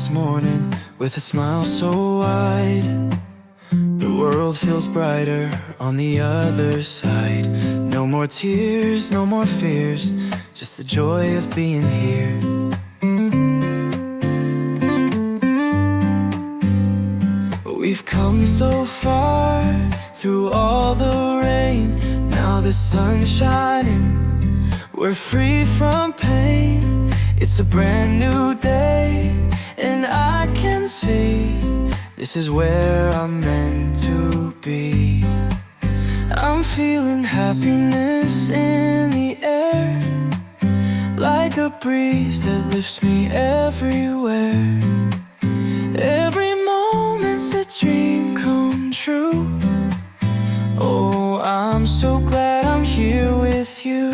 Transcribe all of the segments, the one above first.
this morning with a smile so wide. The world feels brighter on the other side. No more tears, no more fears, just the joy of being here. We've come so far through all the rain. Now the sun's shining, we're free from pain. It's a brand new day, and I can see this is where I'm meant to be. I'm feeling happiness in the air, like a breeze that lifts me everywhere. Every moment's a dream come true. Oh, I'm so glad I'm here with you.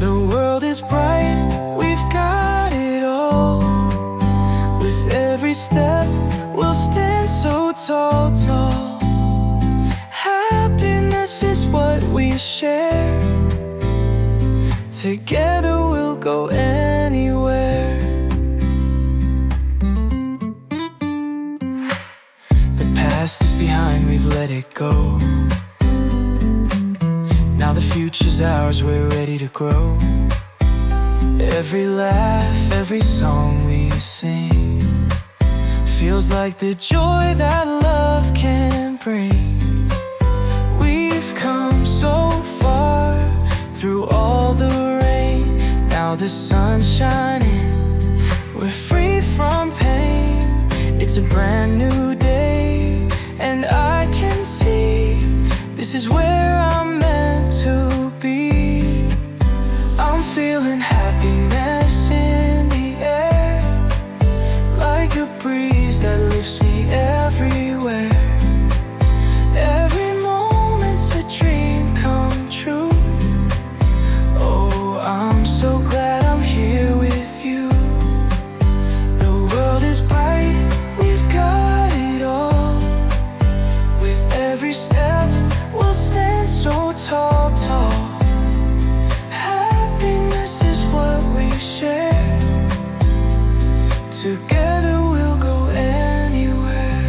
The world is bright, we've got it all. With every step, we'll stand so tall, tall. Happiness is what we share. Together we'll go anywhere. The past is behind, we've let it go. Now the future's ours, we're ready to grow. Every laugh, every song we sing feels like the joy that love can bring. We've come so far through all the rain. Now the sun's shining, we're free from pain. It's a brand new day, and I can see this is where I'm meant to be. I'm feeling happiness in the air, like a breeze that lifts me everywhere. Every moment's a dream come true. Oh, I'm so glad I'm here with you. The world is bright, we've got it all. With every step, we'll stand so tall, tall. Happiness is what we share. Together we'll go anywhere.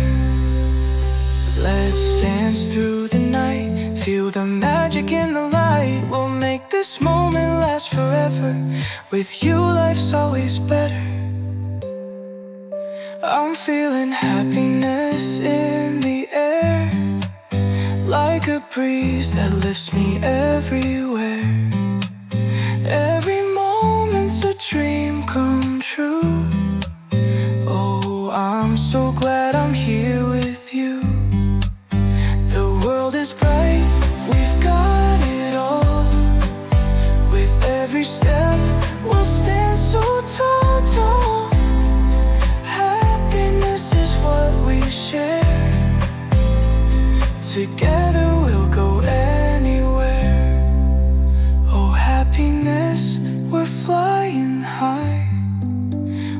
Let's dance through the night, feel the magic in the light. We'll make this moment last forever. With you, life's always better. I'm feeling happiness in the air, like a breeze that lifts me everywhere. Every moment's a dream come true. Oh, I'm so glad I'm here with you. The world is bright, we've got it all. With every step, we'll stand so tall, tall. Happiness is what we share. Together we'll go anywhere. Oh, happiness, we're flying high.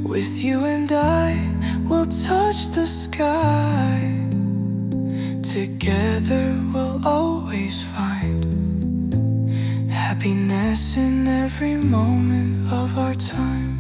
With you and I, we'll touch the sky. Together we'll always find happiness in every moment of our time.